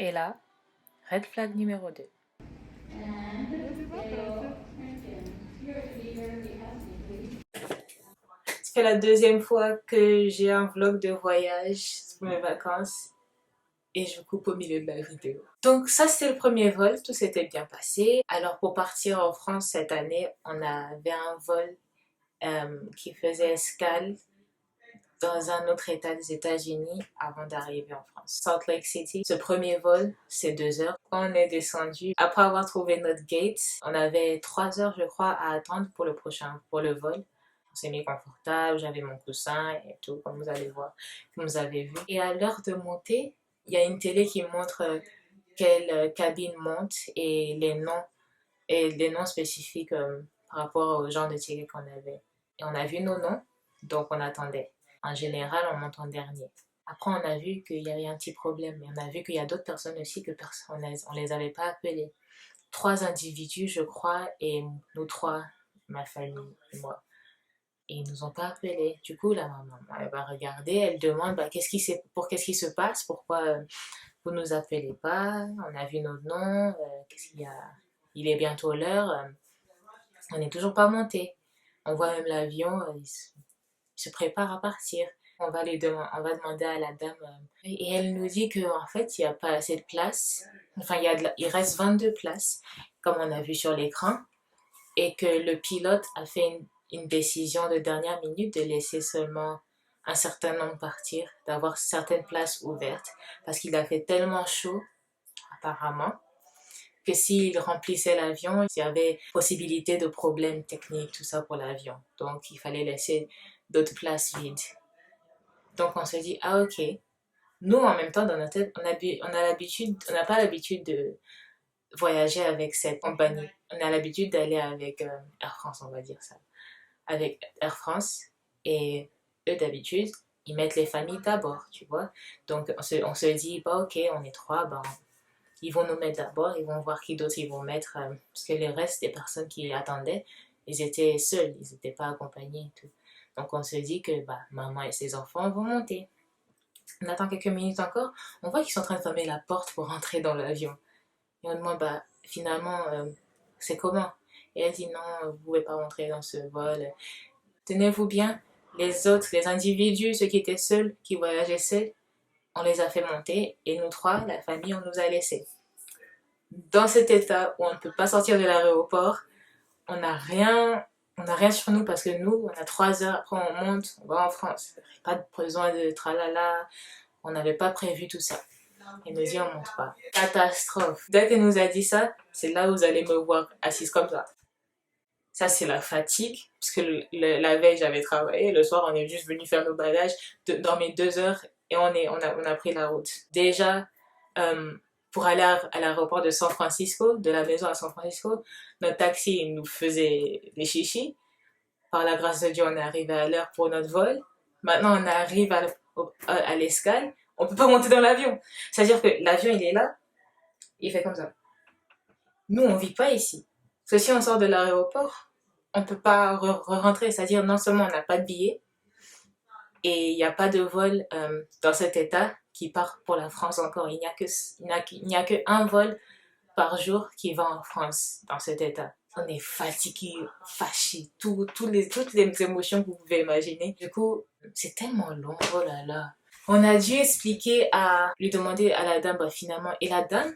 Et là, red flag numéro 2. C'est la deuxième fois que j'ai un vlog de voyage pour mes vacances et je coupe au milieu de la vidéo. Donc ça c'était le premier vol, tout s'était bien passé. Alors pour partir en France cette année, on avait un vol qui faisait escale dans un autre état des États-Unis avant d'arriver en France. Salt Lake City. Ce premier vol, c'est 2 heures. Quand on est descendu, après avoir trouvé notre gate, on avait 3 heures, je crois, à attendre pour pour le vol. On s'est mis confortable, j'avais mon coussin et tout, comme vous allez voir, comme vous avez vu. Et à l'heure de monter, il y a une télé qui montre quelle cabine monte et les noms spécifiques par rapport au genre de ticket qu'on avait. Et on a vu nos noms, donc on attendait. En général, on monte en dernier. Après, on a vu qu'il y avait un petit problème. Mais on a vu qu'il y a d'autres personnes aussi que on les avait pas appelées. 3 individus, je crois, et nous trois, ma famille et moi. Et ils nous ont pas appelés. Du coup, la maman, elle va regarder, elle demande bah, qu'est-ce qui se passe, pourquoi vous nous appelez pas, on a vu notre nom, qu'est-ce qu'il y a, il est bientôt l'heure, on n'est toujours pas monté. On voit même l'avion, il se prépare à partir. On va demander à la dame et elle nous dit qu'en fait il n'y a pas assez de place. Enfin il reste 22 places comme on a vu sur l'écran et que le pilote a fait une décision de dernière minute de laisser seulement un certain nombre partir, d'avoir certaines places ouvertes parce qu'il a fait tellement chaud apparemment que s'il remplissait l'avion, il y avait possibilité de problèmes techniques, tout ça pour l'avion. Donc il fallait laisser d'autres places vides. Donc on se dit, ah ok. Nous, en même temps, dans notre tête, on n'a pas l'habitude de voyager avec cette compagnie. On a l'habitude d'aller avec Air France, on va dire ça. Avec Air France. Et eux, d'habitude, ils mettent les familles d'abord, tu vois. Donc on se dit, bah ok, on est trois, bah, ils vont nous mettre d'abord, ils vont voir qui d'autres ils vont mettre. Parce que le reste des personnes qui attendaient, ils étaient seuls, ils n'étaient pas accompagnés et tout. Donc on se dit que bah, maman et ses enfants vont monter. On attend quelques minutes encore, on voit qu'ils sont en train de fermer la porte pour rentrer dans l'avion. Et on demande, bah, finalement, c'est comment? Et elle dit, non, vous ne pouvez pas rentrer dans ce vol. Tenez-vous bien, les autres, les individus, ceux qui étaient seuls, qui voyageaient seuls, on les a fait monter et nous trois, la famille, on nous a laissés. Dans cet état où on ne peut pas sortir de l'aéroport, on n'a rien sur nous parce que nous, on a 3 heures, après on monte, on va en France. Pas besoin de tralala, on n'avait pas prévu tout ça. Elle nous dit on monte pas. Catastrophe. Dès qu'elle nous a dit ça, c'est là où vous allez me voir assise comme ça. Ça, c'est la fatigue, parce que la veille, j'avais travaillé. Le soir, on est juste venu faire nos bagages, dormir 2 heures et on a pris la route. Déjà, euh, pour aller à l'aéroport de San Francisco, de la maison à San Francisco, notre taxi il nous faisait des chichis. Par la grâce de Dieu, on est arrivé à l'heure pour notre vol. Maintenant, on arrive à l'escale. On peut pas monter dans l'avion. C'est-à-dire que l'avion, il est là, il fait comme ça. Nous, on vit pas ici. Parce que si on sort de l'aéroport, on peut pas rentrer. C'est-à-dire, non seulement on n'a pas de billet, et il n'y a pas de vol dans cet état qui part pour la France encore. Il n'y a que un vol par jour qui va en France dans cet état. On est fatigué, fâché, toutes les émotions que vous pouvez imaginer. Du coup, c'est tellement long, oh là là. On a dû lui demander à la dame, bah, finalement, et la dame,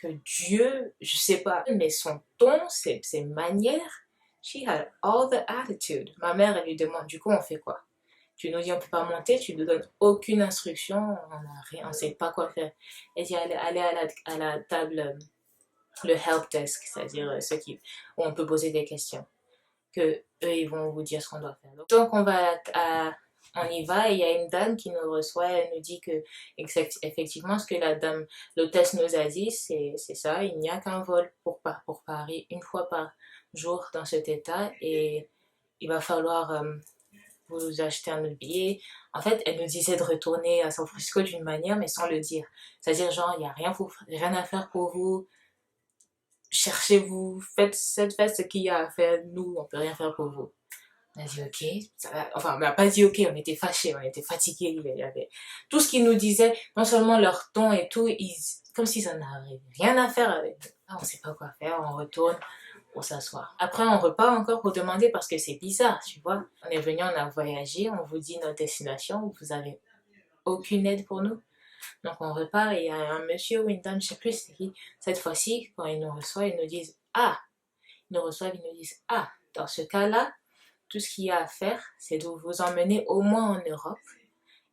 que Dieu, je sais pas, mais son ton, ses manières, she had all the attitude. Ma mère, elle lui demande, du coup, on fait quoi? Tu nous dis on peut pas monter, tu ne nous donnes aucune instruction, on a rien, on sait pas quoi faire. Elle dit allez à la table, le help desk, c'est-à-dire ceux où on peut poser des questions, que eux ils vont vous dire ce qu'on doit faire. Donc on y va et il y a une dame qui nous reçoit, elle nous dit que effectivement ce que l'hôtesse nous a dit, c'est ça, il n'y a qu'un vol pour Paris une fois par jour dans cet état et il va falloir vous acheter un autre billet. En fait, elle nous disait de retourner à San Francisco d'une manière, mais sans le dire. C'est-à-dire, genre, il n'y a rien à faire pour vous. Cherchez-vous, faites ce qu'il y a à faire. Nous, on peut rien faire pour vous. On a dit ok, ça va. Enfin on n'a pas dit ok, on était fâchés, on était fatigués, il y avait tout ce qu'ils nous disaient, non seulement leur ton et tout, comme s'ils en avaient rien à faire avec nous. Ah, on sait pas quoi faire, on retourne pour s'asseoir. Après on repart encore pour demander parce que c'est bizarre, tu vois. On est venu, on a voyagé, on vous dit notre destination, vous avez aucune aide pour nous. Donc on repart et il y a un monsieur ou une dame, je sais plus c'est qui, cette fois-ci, quand ils nous reçoivent, ils nous disent ah, dans ce cas-là, tout ce qu'il y a à faire, c'est de vous emmener au moins en Europe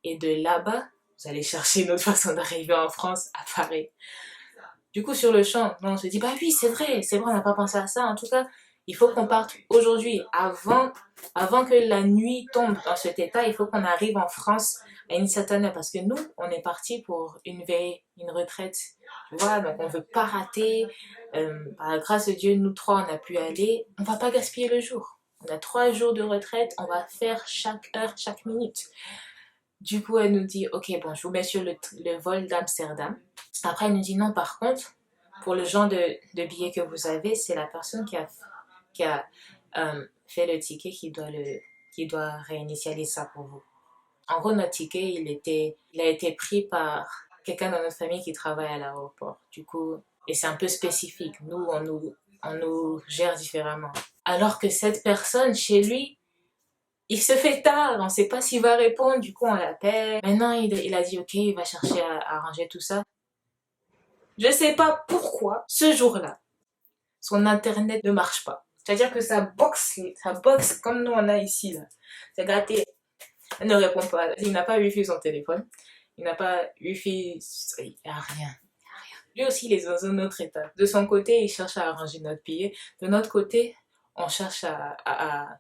et de là-bas, vous allez chercher une autre façon d'arriver en France à Paris. Du coup, sur le champ, on se dit, bah oui, c'est vrai, on n'a pas pensé à ça. En tout cas, il faut qu'on parte aujourd'hui, avant que la nuit tombe dans cet état, il faut qu'on arrive en France à une certaine heure. Parce que nous, on est parti pour une veille, une retraite. Tu vois, donc on ne veut pas rater. Par la grâce de Dieu, nous trois, on a pu aller. On ne va pas gaspiller le jour. On a 3 jours de retraite, on va faire chaque heure, chaque minute. Du coup, elle nous dit, ok, bon, je vous mets sur le vol d'Amsterdam. Après, elle nous dit, non, par contre, pour le genre de billet que vous avez, c'est la personne qui a fait le ticket qui doit réinitialiser ça pour vous. En gros, notre ticket, il a été pris par quelqu'un dans notre famille qui travaille à l'aéroport. Du coup, et c'est un peu spécifique. Nous, on nous gère différemment. Alors que cette personne, chez lui, il se fait tard, on ne sait pas s'il va répondre, du coup on l'appelle. Maintenant il a dit ok, il va chercher à arranger tout ça. Je ne sais pas pourquoi, ce jour-là, son internet ne marche pas. C'est-à-dire que sa box comme nous on a ici, là, c'est gâté. Elle ne répond pas. Il n'a pas wifi son téléphone. Il n'a pas wifi, il n'y a rien. Lui aussi, il est dans un autre état. De son côté, il cherche à arranger notre billet. De notre côté, on cherche à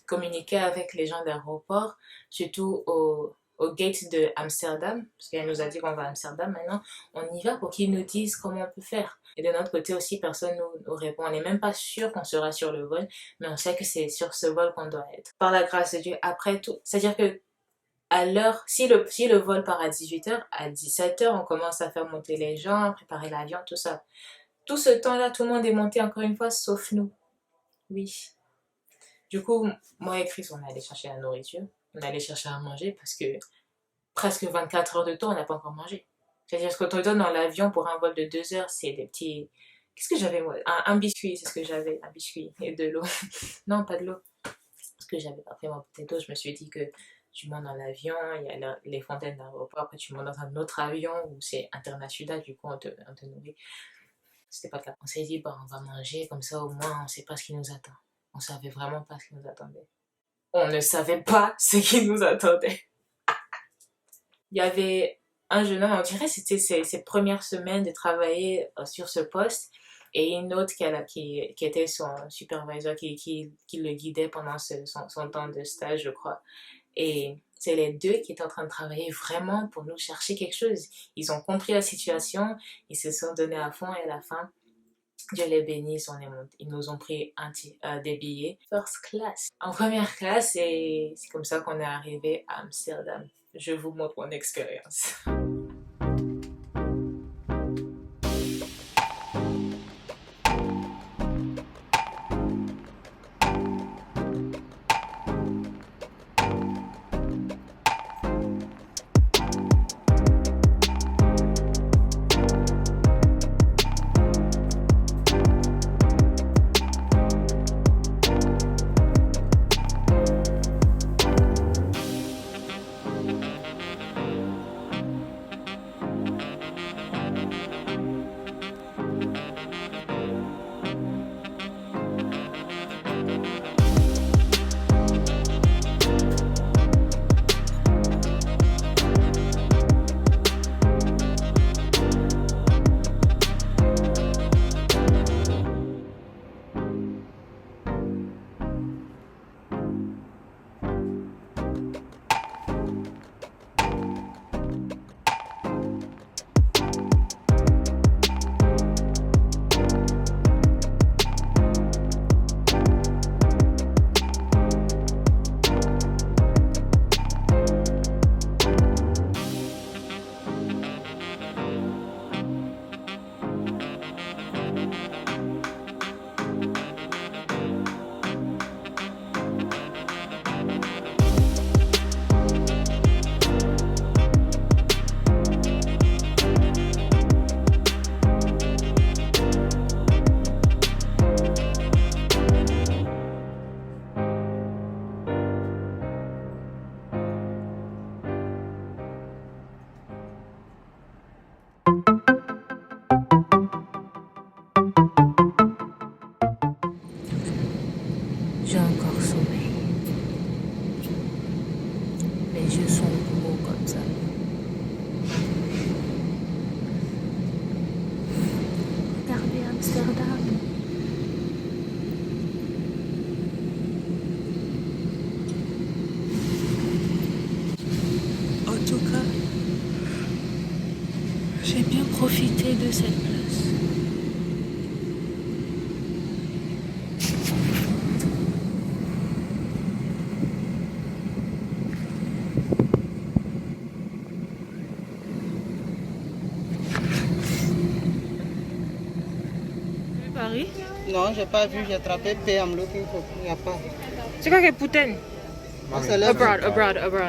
communiquer avec les gens d'aéroport, surtout au gate de Amsterdam, parce qu'elle nous a dit qu'on va à Amsterdam maintenant, on y va pour qu'ils nous disent comment on peut faire. Et de notre côté aussi, personne nous répond. On n'est même pas sûr qu'on sera sur le vol, mais on sait que c'est sur ce vol qu'on doit être. Par la grâce de Dieu, après tout, c'est-à-dire que à l'heure, si le vol part à 18h, à 17h, on commence à faire monter les gens, préparer l'avion, tout ça. Tout ce temps-là, tout le monde est monté encore une fois, sauf nous. Oui. Du coup, moi et Chris, on est allé chercher la nourriture, on est allé chercher à manger parce que presque 24 heures de temps, on n'a pas encore mangé. C'est-à-dire que quand on donne dans l'avion pour un vol de 2 heures, c'est des petits... Qu'est-ce que j'avais moi? Un biscuit, c'est ce que j'avais, un biscuit et de l'eau. Non, pas de l'eau. Parce que j'avais pas pris mon bouteille d'eau, je me suis dit que tu montes dans l'avion, il y a les fontaines d'aéroport, après tu montes dans un autre avion où c'est international, du coup on te nourrit. C'était pas le cas. On s'est dit, bah, on va manger, comme ça au moins on sait pas ce qui nous attend. On savait vraiment pas ce qui nous attendait. On ne savait pas ce qui nous attendait. Il y avait un jeune homme, on dirait que c'était ses premières semaines de travailler sur ce poste, et une autre qui était son supervisor, qui le guidait pendant son temps de stage, je crois. Et c'est les deux qui étaient en train de travailler vraiment pour nous chercher quelque chose. Ils ont compris la situation, ils se sont donnés à fond, et à la fin, Dieu les bénisse, ils nous ont pris des billets first class. En première classe, et c'est comme ça qu'on est arrivé à Amsterdam. Je vous montre mon expérience. Amsterdam. En tout cas, j'ai bien profité de cette place. Paris? Non, j'ai pas vu, j'ai attrapé P, I'm looking for, il n'y a pas. C'est quoi que Pouten? Abroad, Ah,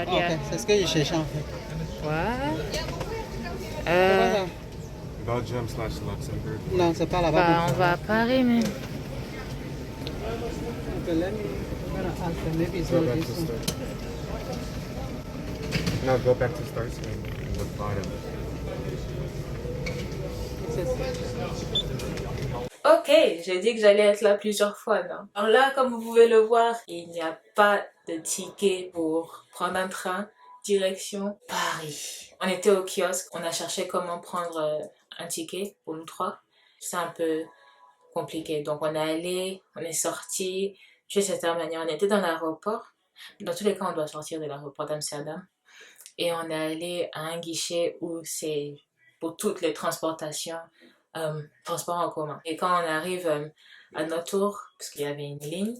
yeah. ok, c'est ce que je cherchais en fait. What? C'est quoi ça? Belgium/Luxembourg. Non, c'est pas là-bas. Bah, on va à Paris, mais... Okay, let me, I'm gonna ask them, maybe it's Go not back this to one. start. No, go back to start screen and the bottom. Ok, j'ai dit que j'allais être là plusieurs fois, non? Alors là, comme vous pouvez le voir, il n'y a pas de ticket pour prendre un train direction Paris. On était au kiosque, on a cherché comment prendre un ticket pour nous trois. C'est un peu compliqué. Donc on est allé, on est sorti, de cette manière, on était dans l'aéroport. Dans tous les cas, on doit sortir de l'aéroport d'Amsterdam. Et on est allé à un guichet où c'est pour toutes les transportations, transports en commun. Et quand on arrive à notre tour, parce qu'il y avait une ligne,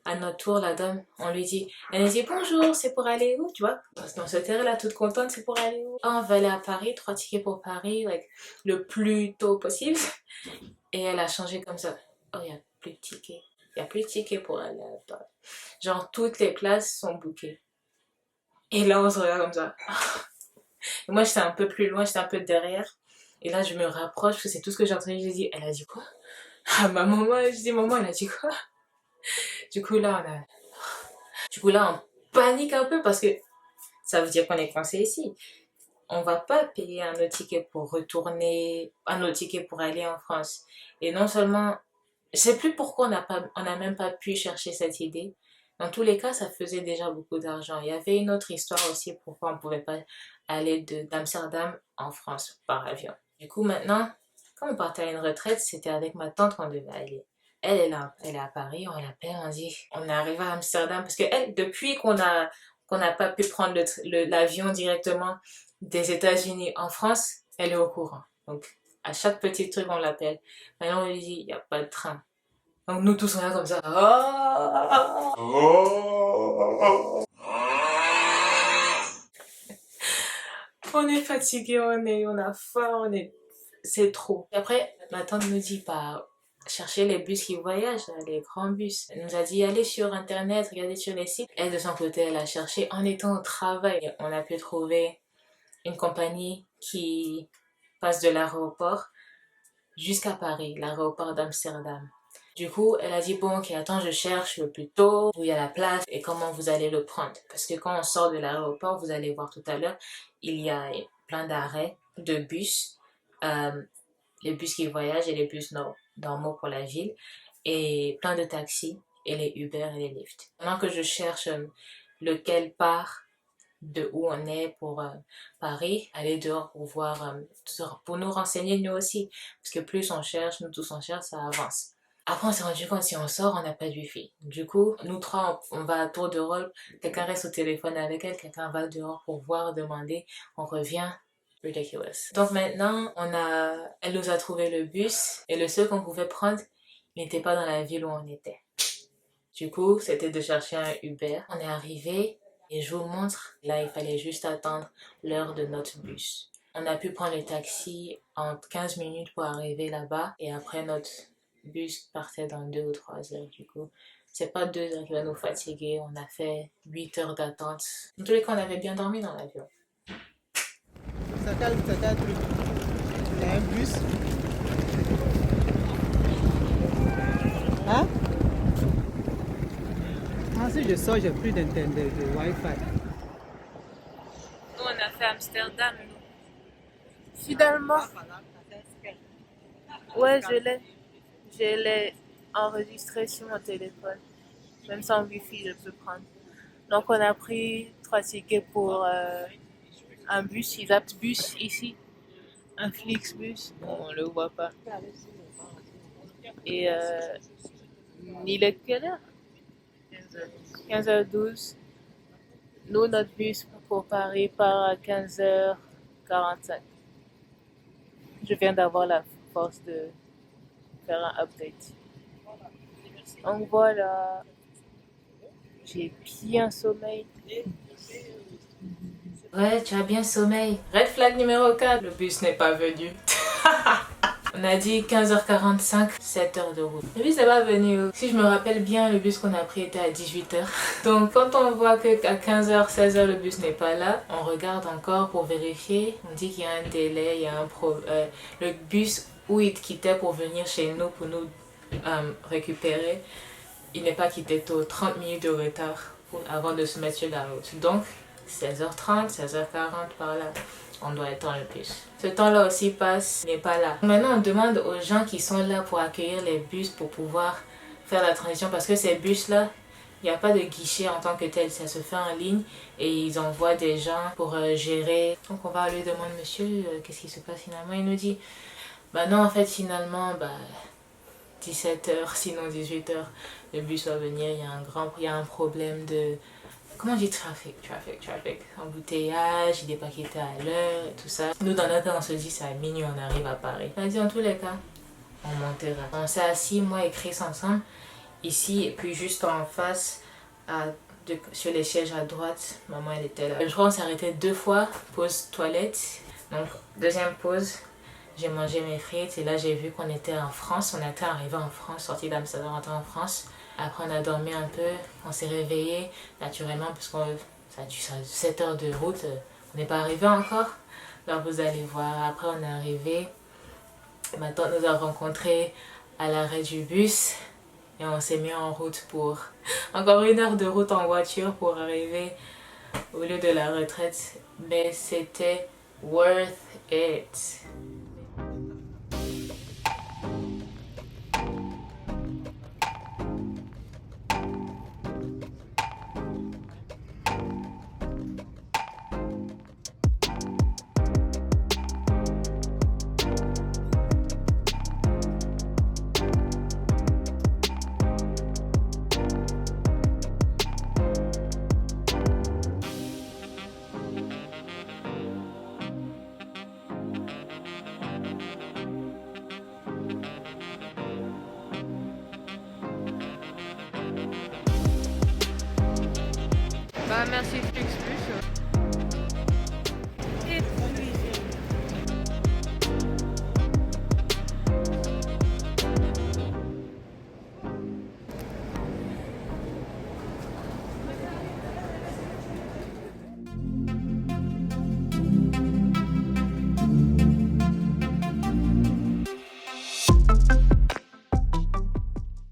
à notre tour, la dame, on lui dit, elle nous dit bonjour, c'est pour aller où, tu vois? On se terre là toute contente, c'est pour aller où? Ah, on va aller à Paris, 3 tickets pour Paris, like, le plus tôt possible. Et elle a changé comme ça. Oh, il n'y a plus de tickets. Il n'y a plus de tickets pour aller à Paris. Genre, toutes les places sont bookées. Et là, on se regarde comme ça. Et moi, j'étais un peu plus loin, j'étais un peu derrière. Et là, je me rapproche, parce que c'est tout ce que j'ai entendu. J'ai dit, elle a dit quoi? Ah, ma maman, je dis, maman, elle a dit quoi? Du coup, là, on panique un peu parce que ça veut dire qu'on est coincé ici. On va pas payer un autre ticket pour retourner, un autre ticket pour aller en France. Et non seulement, je sais plus pourquoi on n'a même pas pu chercher cette idée. Dans tous les cas, ça faisait déjà beaucoup d'argent. Il y avait une autre histoire aussi pourquoi on pouvait pas aller d'Amsterdam en France par avion. Du coup, maintenant, quand on partait à une retraite, c'était avec ma tante qu'on devait aller. Elle est à Paris, on l'appelle, on dit, on est arrivé à Amsterdam parce que elle, depuis qu'on n'a pas pu prendre l'avion directement des États-Unis en France, elle est au courant. Donc, à chaque petit truc, on l'appelle. Maintenant, on lui dit, il n'y a pas de train. Donc, nous tous, on est comme ça. On est fatigué, on a faim, c'est trop. Et après, ma tante nous dit, bah, chercher les bus qui voyagent, les grands bus. Elle nous a dit, allez sur internet, regardez sur les sites. Elle, de son côté, elle a cherché en étant au travail. On a pu trouver une compagnie qui passe de l'aéroport jusqu'à Paris, l'aéroport d'Amsterdam. Du coup, elle a dit, bon, ok, attends, je cherche le plus tôt, où il y a la place et comment vous allez le prendre. Parce que quand on sort de l'aéroport, vous allez voir tout à l'heure, il y a plein d'arrêts de bus, les bus qui voyagent et les bus normaux pour la ville, et plein de taxis, et les Uber et les Lyft. Pendant que je cherche lequel part de où on est pour Paris, aller dehors pour voir, pour nous renseigner nous aussi. Parce que plus on cherche, nous tous on cherche, ça avance. Après, on s'est rendu compte, si on sort, on n'a pas de wifi. Du coup, nous trois, on va à tour de rôle. Quelqu'un reste au téléphone avec elle, quelqu'un va dehors pour voir, demander. On revient. Ridiculous. Donc maintenant, elle nous a trouvé le bus et le seul qu'on pouvait prendre, il n'était pas dans la ville où on était. Du coup, c'était de chercher un Uber. On est arrivé et je vous montre. Là, il fallait juste attendre l'heure de notre bus. On a pu prendre le taxi en 15 minutes pour arriver là-bas et après notre bus partait dans 2 ou 3 heures. Du coup, c'est pas 2 heures qui va nous fatiguer. On a fait 8 heures d'attente. En tous les cas, on avait bien dormi dans l'avion. C'est quel truc? Il y a un bus. Hein? Ah, si je sors, j'ai plus d'internet, de Wi-Fi. Nous, on a fait Amsterdam, nous. Finalement. Ouais, je l'ai enregistré sur mon téléphone. Même sans wifi, je peux prendre. Donc, on a pris 3 tickets pour un bus, Bus ici. Un Flixbus. Bon, on le voit pas. Et il est quelle heure? 15h12. Nous, notre bus pour Paris part à 15h45. Je viens d'avoir la force de faire un update. Donc voilà, j'ai bien sommeil. Ouais, tu as bien sommeil. Red flag numéro 4, le bus n'est pas venu. On a dit 15h45, 7 heures de route. Le bus n'est pas venu. Si je me rappelle bien, le bus qu'on a pris était à 18h. Donc quand on voit qu'à 15h, 16h, le bus n'est pas là, on regarde encore pour vérifier. On dit qu'il y a un délai, il y a un problème. Le bus où il quittait pour venir chez nous, pour nous récupérer, il n'est pas quitté tôt, 30 minutes de retard avant de se mettre sur la route. Donc 16h30, 16h40 par là. On doit être dans le bus. Ce temps-là aussi passe, n'est pas là. Maintenant, on demande aux gens qui sont là pour accueillir les bus pour pouvoir faire la transition parce que ces bus-là, il n'y a pas de guichet en tant que tel, ça se fait en ligne et ils envoient des gens pour gérer. Donc on va lui demander, monsieur, qu'est-ce qui se passe finalement? Il nous dit, bah non, en fait, finalement, 17h, sinon 18h, le bus va venir, il y a un problème de... Comment on dit trafic, embouteillage, il n'est pas quitté à l'heure et tout ça. Nous dans notre cas on se dit c'est à minuit on arrive à Paris. On a dit en tous les cas, on montera. On s'est assis moi et Chris ensemble, ici et puis juste en face, sur les sièges à droite, maman elle était là. Je crois qu'on s'est arrêté 2 fois, pause toilette. Donc deuxième pause, j'ai mangé mes frites et là j'ai vu qu'on était en France. On était arrivé en France, sorti d'Amsterdam, rentré en France. Après on a dormi un peu, on s'est réveillé naturellement parce que ça a dû 7 heures de route, on n'est pas arrivé encore. Alors vous allez voir, après on est arrivé, ma tante nous a rencontrés à l'arrêt du bus et on s'est mis en route pour encore 1 heure de route en voiture pour arriver au lieu de la retraite. Mais c'était worth it. Merci Flixbus.